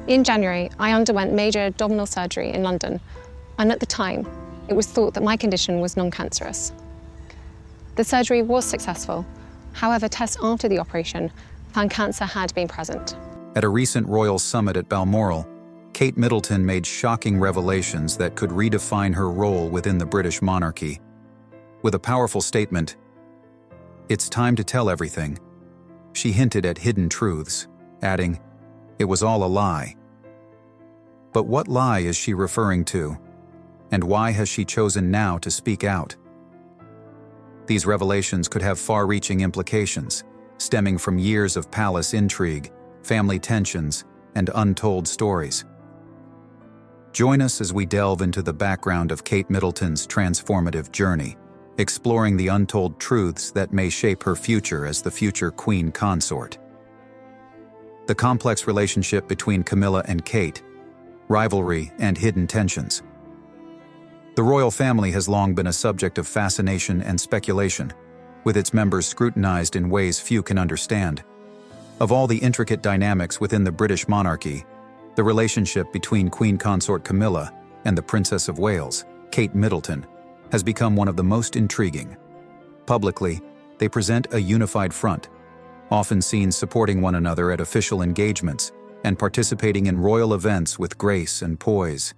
In January, I underwent major abdominal surgery in London, and at the time, it was thought that my condition was non-cancerous. The surgery was successful. However, tests after the operation found cancer had been present. At a recent royal summit at Balmoral, Kate Middleton made shocking revelations that could redefine her role within the British monarchy. With a powerful statement, "It's time to tell everything," she hinted at hidden truths, adding, "It was all a lie." But what lie is she referring to? And why has she chosen now to speak out? These revelations could have far-reaching implications, stemming from years of palace intrigue, family tensions, and untold stories. Join us as we delve into the background of Kate Middleton's transformative journey, exploring the untold truths that may shape her future as the future Queen Consort. The complex relationship between Camilla and Kate, rivalry and hidden tensions. The royal family has long been a subject of fascination and speculation, with its members scrutinized in ways few can understand. Of all the intricate dynamics within the British monarchy, the relationship between Queen Consort Camilla and the Princess of Wales, Kate Middleton, has become one of the most intriguing. Publicly, they present a unified front, often seen supporting one another at official engagements and participating in royal events with grace and poise.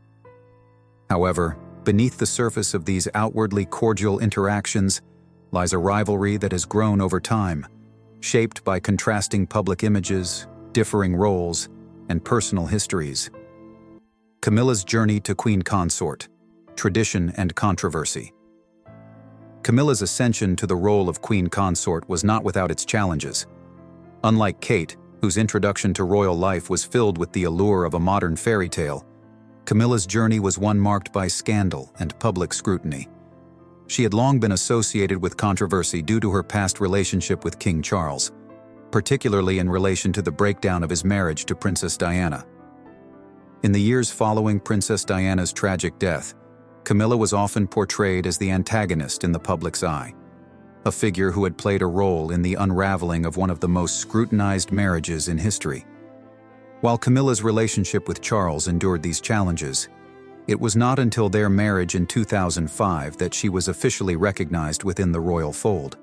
However, beneath the surface of these outwardly cordial interactions lies a rivalry that has grown over time, shaped by contrasting public images, differing roles, and personal histories. Camilla's journey to Queen Consort, tradition and controversy. Camilla's ascension to the role of Queen Consort was not without its challenges. Unlike Kate, whose introduction to royal life was filled with the allure of a modern fairy tale, Camilla's journey was one marked by scandal and public scrutiny. She had long been associated with controversy due to her past relationship with King Charles, particularly in relation to the breakdown of his marriage to Princess Diana. In the years following Princess Diana's tragic death, Camilla was often portrayed as the antagonist in the public's eye, a figure who had played a role in the unraveling of one of the most scrutinized marriages in history. While Camilla's relationship with Charles endured these challenges, it was not until their marriage in 2005 that she was officially recognized within the royal fold.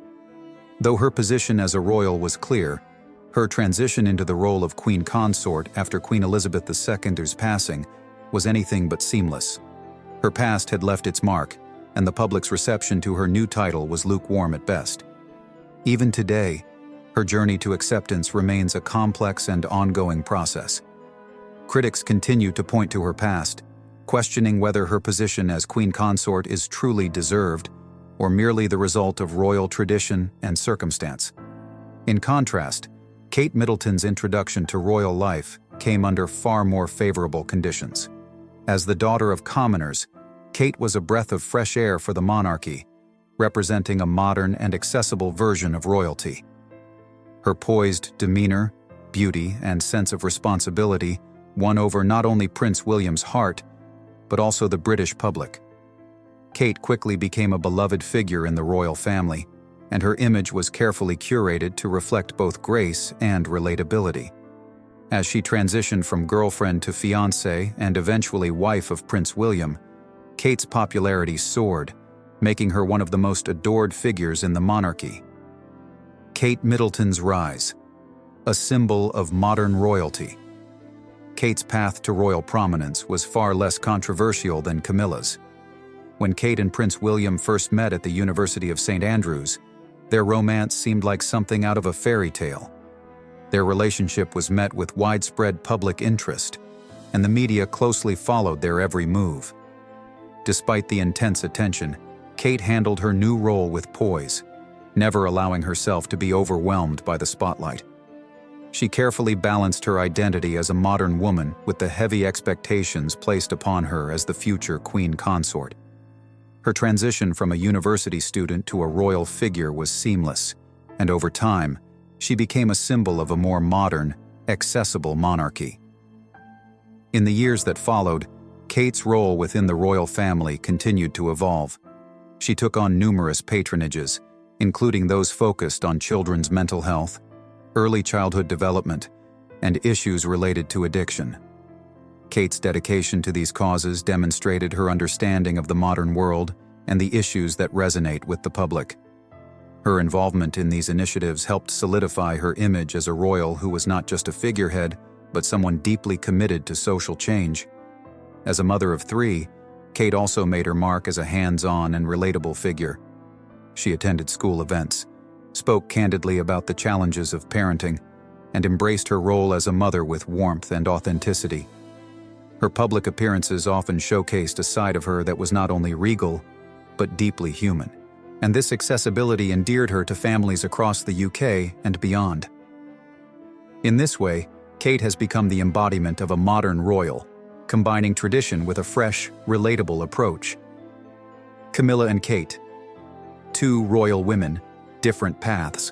Though her position as a royal was clear, her transition into the role of Queen Consort after Queen Elizabeth II's passing was anything but seamless. Her past had left its mark, and the public's reception to her new title was lukewarm at best. Even today, her journey to acceptance remains a complex and ongoing process. Critics continue to point to her past, questioning whether her position as Queen Consort is truly deserved or merely the result of royal tradition and circumstance. In contrast, Kate Middleton's introduction to royal life came under far more favorable conditions. As the daughter of commoners, Kate was a breath of fresh air for the monarchy, representing a modern and accessible version of royalty. Her poised demeanor, beauty, and sense of responsibility won over not only Prince William's heart, but also the British public. Kate quickly became a beloved figure in the royal family, and her image was carefully curated to reflect both grace and relatability. As she transitioned from girlfriend to fiancée and eventually wife of Prince William, Kate's popularity soared, making her one of the most adored figures in the monarchy. Kate Middleton's rise, a symbol of modern royalty. Kate's path to royal prominence was far less controversial than Camilla's. When Kate and Prince William first met at the University of St. Andrews, their romance seemed like something out of a fairy tale. Their relationship was met with widespread public interest, and the media closely followed their every move. Despite the intense attention, Kate handled her new role with poise, never allowing herself to be overwhelmed by the spotlight. She carefully balanced her identity as a modern woman with the heavy expectations placed upon her as the future Queen Consort. Her transition from a university student to a royal figure was seamless, and over time, she became a symbol of a more modern, accessible monarchy. In the years that followed, Kate's role within the royal family continued to evolve. She took on numerous patronages, including those focused on children's mental health, early childhood development, and issues related to addiction. Kate's dedication to these causes demonstrated her understanding of the modern world and the issues that resonate with the public. Her involvement in these initiatives helped solidify her image as a royal who was not just a figurehead, but someone deeply committed to social change. As a mother of 3, Kate also made her mark as a hands-on and relatable figure. She attended school events, spoke candidly about the challenges of parenting, and embraced her role as a mother with warmth and authenticity. Her public appearances often showcased a side of her that was not only regal, but deeply human, and this accessibility endeared her to families across the UK and beyond. In this way, Kate has become the embodiment of a modern royal, combining tradition with a fresh, relatable approach. Camilla and Kate, 2 royal women, different paths.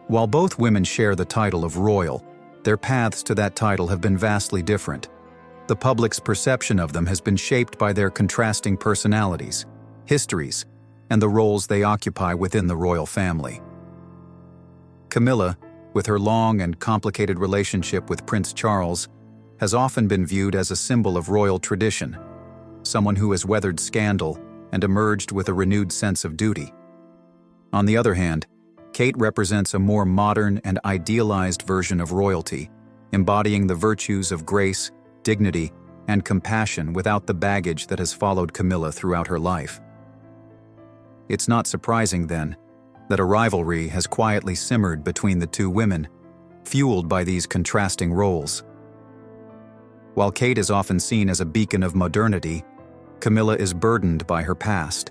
While both women share the title of royal, their paths to that title have been vastly different. The public's perception of them has been shaped by their contrasting personalities, histories, and the roles they occupy within the royal family. Camilla, with her long and complicated relationship with Prince Charles, has often been viewed as a symbol of royal tradition, someone who has weathered scandal and emerged with a renewed sense of duty. On the other hand, Kate represents a more modern and idealized version of royalty, embodying the virtues of grace, dignity, and compassion without the baggage that has followed Camilla throughout her life. It's not surprising, then, that a rivalry has quietly simmered between the 2 women, fueled by these contrasting roles. While Kate is often seen as a beacon of modernity, Camilla is burdened by her past,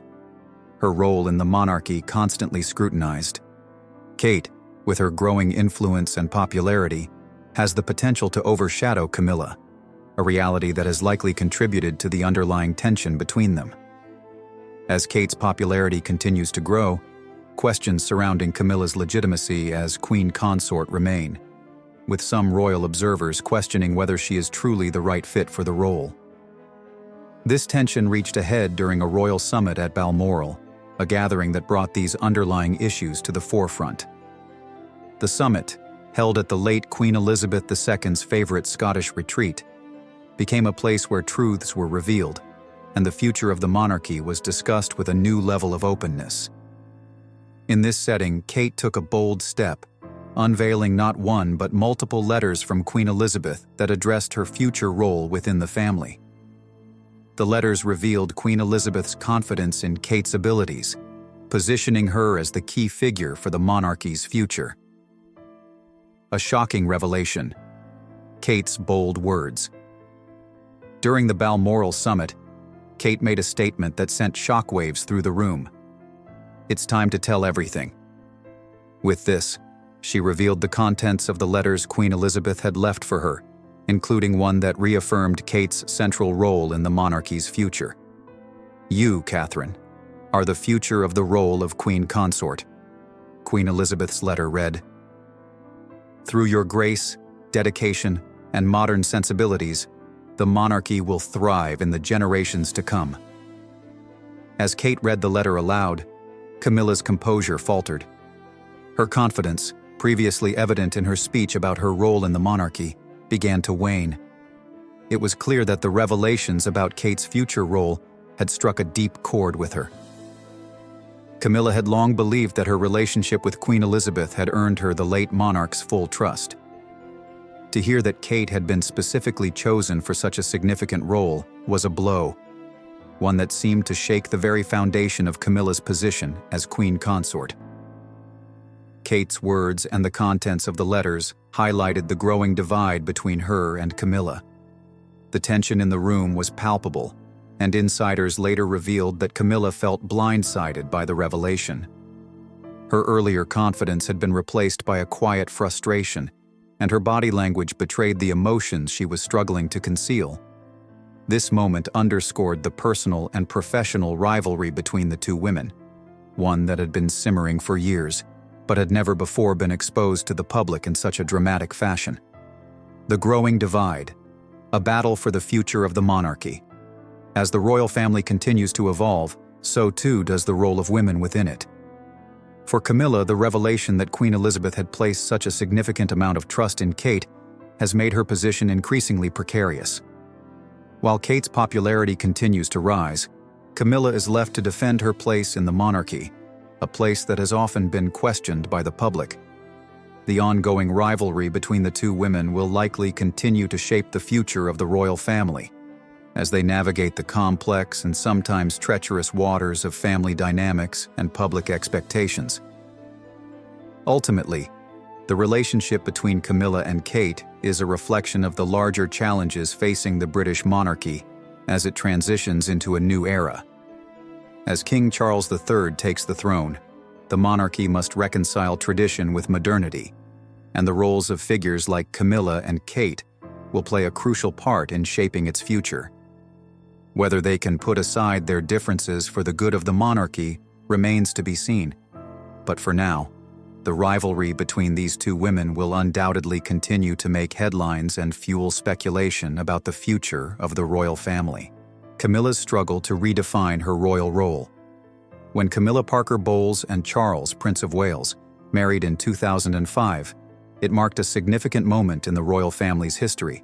her role in the monarchy constantly scrutinized. Kate, with her growing influence and popularity, has the potential to overshadow Camilla, a reality that has likely contributed to the underlying tension between them. As Kate's popularity continues to grow, questions surrounding Camilla's legitimacy as queen consort remain, with some royal observers questioning whether she is truly the right fit for the role. This tension reached a head during a royal summit at Balmoral, a gathering that brought these underlying issues to the forefront. The summit, held at the late Queen Elizabeth II's favorite Scottish retreat, became a place where truths were revealed, and the future of the monarchy was discussed with a new level of openness. In this setting, Kate took a bold step, unveiling not one but multiple letters from Queen Elizabeth that addressed her future role within the family. The letters revealed Queen Elizabeth's confidence in Kate's abilities, positioning her as the key figure for the monarchy's future. A shocking revelation. Kate's bold words. During the Balmoral summit, Kate made a statement that sent shockwaves through the room. "It's time to tell everything." With this, she revealed the contents of the letters Queen Elizabeth had left for her, including one that reaffirmed Kate's central role in the monarchy's future. "You, Catherine, are the future of the role of queen consort," Queen Elizabeth's letter read. "Through your grace, dedication, and modern sensibilities, the monarchy will thrive in the generations to come." As Kate read the letter aloud, Camilla's composure faltered. Her confidence, previously evident in her speech about her role in the monarchy, began to wane. It was clear that the revelations about Kate's future role had struck a deep chord with her. Camilla had long believed that her relationship with Queen Elizabeth had earned her the late monarch's full trust. To hear that Kate had been specifically chosen for such a significant role was a blow, one that seemed to shake the very foundation of Camilla's position as queen consort. Kate's words and the contents of the letters highlighted the growing divide between her and Camilla. The tension in the room was palpable, and insiders later revealed that Camilla felt blindsided by the revelation. Her earlier confidence had been replaced by a quiet frustration, and her body language betrayed the emotions she was struggling to conceal. This moment underscored the personal and professional rivalry between the 2 women, one that had been simmering for years, but had never before been exposed to the public in such a dramatic fashion. The growing divide, a battle for the future of the monarchy. As the royal family continues to evolve, so too does the role of women within it. For Camilla, the revelation that Queen Elizabeth had placed such a significant amount of trust in Kate has made her position increasingly precarious. While Kate's popularity continues to rise, Camilla is left to defend her place in the monarchy, a place that has often been questioned by the public. The ongoing rivalry between the two women will likely continue to shape the future of the royal family, as they navigate the complex and sometimes treacherous waters of family dynamics and public expectations. Ultimately, the relationship between Camilla and Kate is a reflection of the larger challenges facing the British monarchy as it transitions into a new era. As King Charles III takes the throne, the monarchy must reconcile tradition with modernity, and the roles of figures like Camilla and Kate will play a crucial part in shaping its future. Whether they can put aside their differences for the good of the monarchy remains to be seen. But for now, the rivalry between these two women will undoubtedly continue to make headlines and fuel speculation about the future of the royal family. Camilla's struggle to redefine her royal role. When Camilla Parker Bowles and Charles, Prince of Wales, married in 2005, it marked a significant moment in the royal family's history.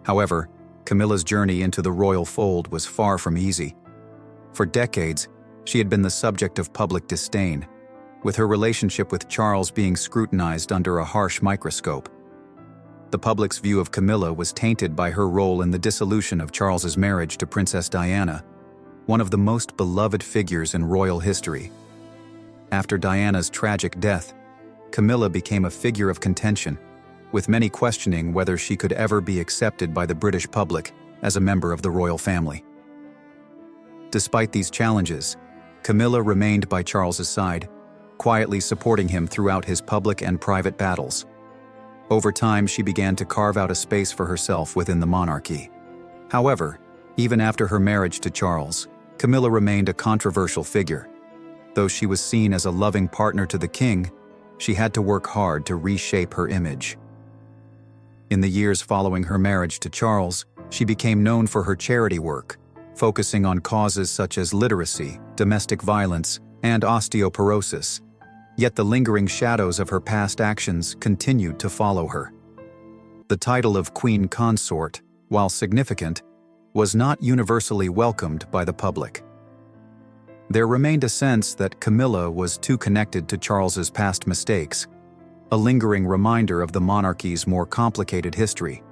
However, Camilla's journey into the royal fold was far from easy. For decades, she had been the subject of public disdain, with her relationship with Charles being scrutinized under a harsh microscope. The public's view of Camilla was tainted by her role in the dissolution of Charles's marriage to Princess Diana, one of the most beloved figures in royal history. After Diana's tragic death, Camilla became a figure of contention, with many questioning whether she could ever be accepted by the British public as a member of the royal family. Despite these challenges, Camilla remained by Charles's side, quietly supporting him throughout his public and private battles. Over time, she began to carve out a space for herself within the monarchy. However, even after her marriage to Charles, Camilla remained a controversial figure. Though she was seen as a loving partner to the king, she had to work hard to reshape her image. In the years following her marriage to Charles, she became known for her charity work, focusing on causes such as literacy, domestic violence, and osteoporosis. Yet the lingering shadows of her past actions continued to follow her. The title of Queen Consort, while significant, was not universally welcomed by the public. There remained a sense that Camilla was too connected to Charles's past mistakes, a lingering reminder of the monarchy's more complicated history.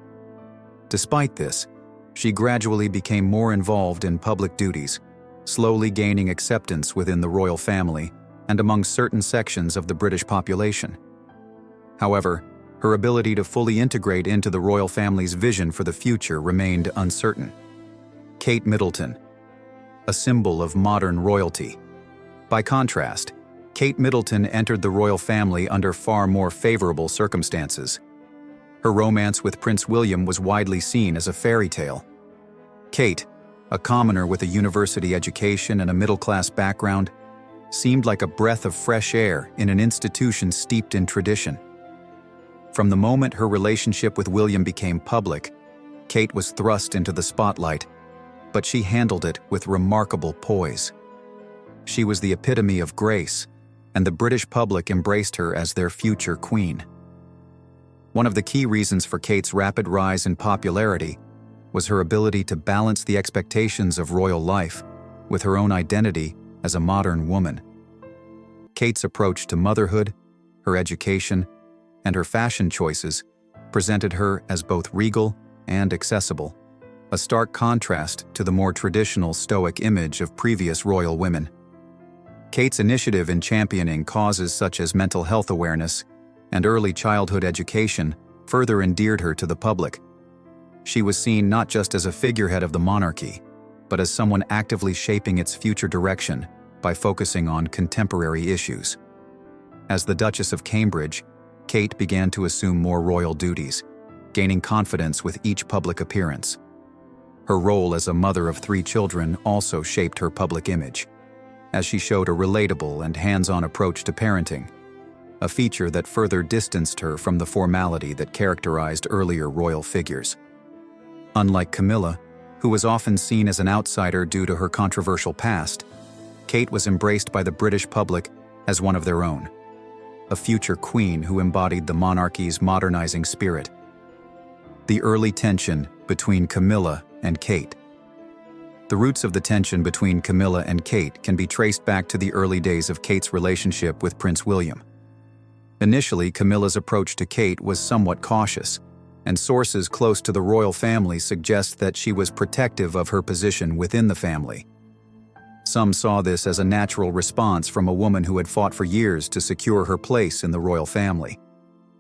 Despite this, she gradually became more involved in public duties, slowly gaining acceptance within the royal family and among certain sections of the British population. However, her ability to fully integrate into the royal family's vision for the future remained uncertain. Kate Middleton, a symbol of modern royalty. By contrast, Kate Middleton entered the royal family under far more favorable circumstances. Her romance with Prince William was widely seen as a fairy tale. Kate, a commoner with a university education and a middle-class background, seemed like a breath of fresh air in an institution steeped in tradition. From the moment her relationship with William became public, Kate was thrust into the spotlight, but she handled it with remarkable poise. She was the epitome of grace, and the British public embraced her as their future queen. One of the key reasons for Kate's rapid rise in popularity was her ability to balance the expectations of royal life with her own identity as a modern woman. Kate's approach to motherhood, her education, and her fashion choices presented her as both regal and accessible, a stark contrast to the more traditional stoic image of previous royal women. Kate's initiative in championing causes such as mental health awareness and early childhood education further endeared her to the public. She was seen not just as a figurehead of the monarchy, but as someone actively shaping its future direction by focusing on contemporary issues. As the Duchess of Cambridge, Kate began to assume more royal duties, gaining confidence with each public appearance. Her role as a mother of 3 children also shaped her public image, as she showed a relatable and hands-on approach to parenting, a feature that further distanced her from the formality that characterized earlier royal figures. Unlike Camilla, who was often seen as an outsider due to her controversial past, Kate was embraced by the British public as one of their own, a future queen who embodied the monarchy's modernizing spirit. The early tension between Camilla and Kate. The roots of the tension between Camilla and Kate can be traced back to the early days of Kate's relationship with Prince William. Initially, Camilla's approach to Kate was somewhat cautious, and sources close to the royal family suggest that she was protective of her position within the family. Some saw this as a natural response from a woman who had fought for years to secure her place in the royal family.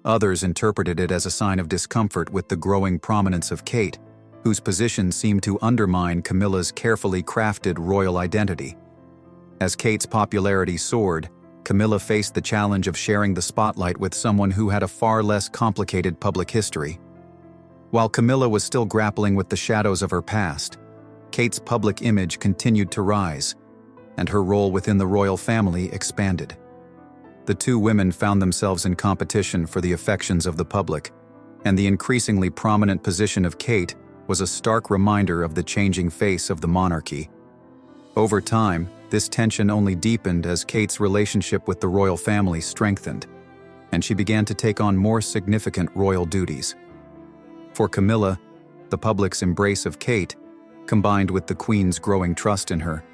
Others interpreted it as a sign of discomfort with the growing prominence of Kate, whose position seemed to undermine Camilla's carefully crafted royal identity. As Kate's popularity soared, Camilla faced the challenge of sharing the spotlight with someone who had a far less complicated public history. While Camilla was still grappling with the shadows of her past, Kate's public image continued to rise, and her role within the royal family expanded. The two women found themselves in competition for the affections of the public, and the increasingly prominent position of Kate was a stark reminder of the changing face of the monarchy. Over time, this tension only deepened as Kate's relationship with the royal family strengthened, and she began to take on more significant royal duties. For Camilla, the public's embrace of Kate, combined with the Queen's growing trust in her,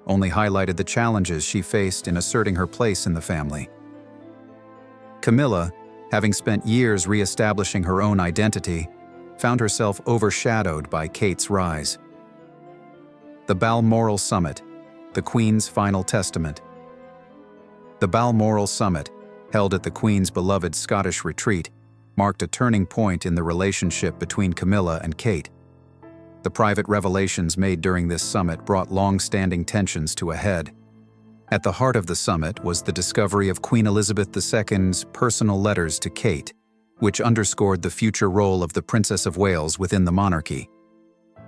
only highlighted the challenges she faced in asserting her place in the family. Camilla, having spent years re-establishing her own identity, found herself overshadowed by Kate's rise. The Balmoral Summit, the Queen's final testament. The Balmoral Summit, held at the Queen's beloved Scottish retreat, marked a turning point in the relationship between Camilla and Kate. The private revelations made during this summit brought long-standing tensions to a head. At the heart of the summit was the discovery of Queen Elizabeth II's personal letters to Kate, which underscored the future role of the Princess of Wales within the monarchy.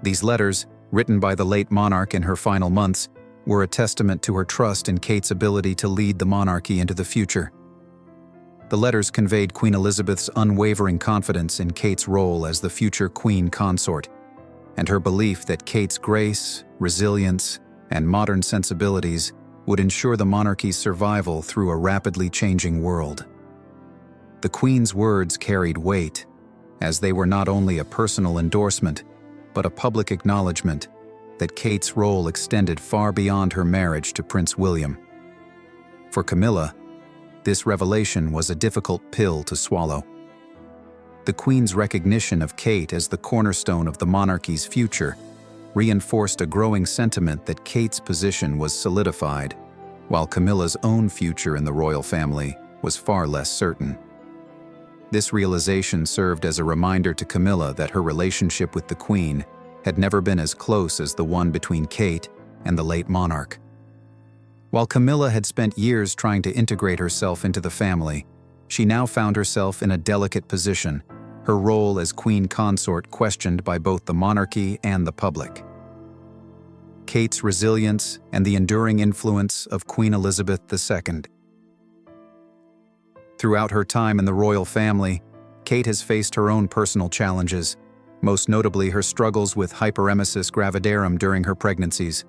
These letters, written by the late monarch in her final months, were a testament to her trust in Kate's ability to lead the monarchy into the future. The letters conveyed Queen Elizabeth's unwavering confidence in Kate's role as the future queen consort, and her belief that Kate's grace, resilience, and modern sensibilities would ensure the monarchy's survival through a rapidly changing world. The Queen's words carried weight, as they were not only a personal endorsement, but a public acknowledgement that Kate's role extended far beyond her marriage to Prince William. For Camilla, this revelation was a difficult pill to swallow. The Queen's recognition of Kate as the cornerstone of the monarchy's future reinforced a growing sentiment that Kate's position was solidified, while Camilla's own future in the royal family was far less certain. This realization served as a reminder to Camilla that her relationship with the Queen had never been as close as the one between Kate and the late monarch. While Camilla had spent years trying to integrate herself into the family, she now found herself in a delicate position, her role as queen consort questioned by both the monarchy and the public. Kate's resilience and the enduring influence of Queen Elizabeth II. Throughout her time in the royal family, Kate has faced her own personal challenges, most notably her struggles with hyperemesis gravidarum during her pregnancies.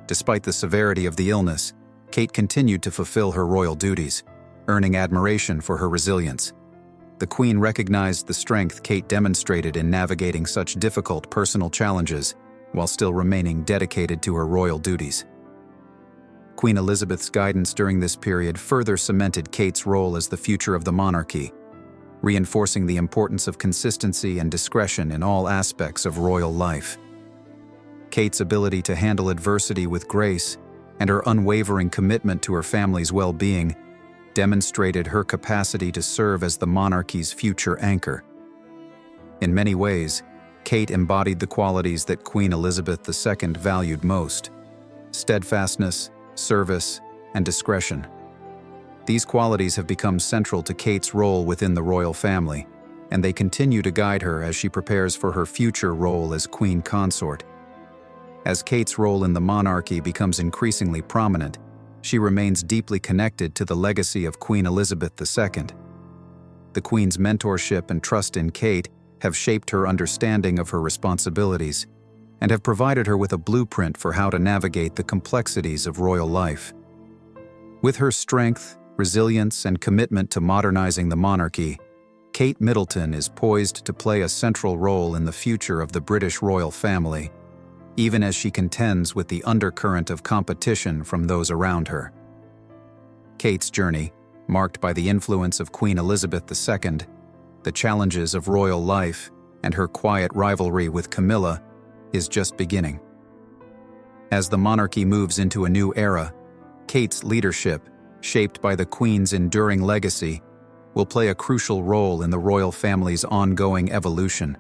Despite the severity of the illness, Kate continued to fulfill her royal duties, earning admiration for her resilience. The Queen recognized the strength Kate demonstrated in navigating such difficult personal challenges while still remaining dedicated to her royal duties. Queen Elizabeth's guidance during this period further cemented Kate's role as the future of the monarchy, reinforcing the importance of consistency and discretion in all aspects of royal life. Kate's ability to handle adversity with grace and her unwavering commitment to her family's well-being demonstrated her capacity to serve as the monarchy's future anchor. In many ways, Kate embodied the qualities that Queen Elizabeth II valued most: steadfastness, service, and discretion. These qualities have become central to Kate's role within the royal family, and they continue to guide her as she prepares for her future role as queen consort. As Kate's role in the monarchy becomes increasingly prominent, she remains deeply connected to the legacy of Queen Elizabeth II. The Queen's mentorship and trust in Kate have shaped her understanding of her responsibilities and have provided her with a blueprint for how to navigate the complexities of royal life. With her strength, resilience, and commitment to modernizing the monarchy, Kate Middleton is poised to play a central role in the future of the British royal family, even as she contends with the undercurrent of competition from those around her. Kate's journey, marked by the influence of Queen Elizabeth II, the challenges of royal life, and her quiet rivalry with Camilla, is just beginning. As the monarchy moves into a new era, Kate's leadership, shaped by the Queen's enduring legacy, will play a crucial role in the royal family's ongoing evolution.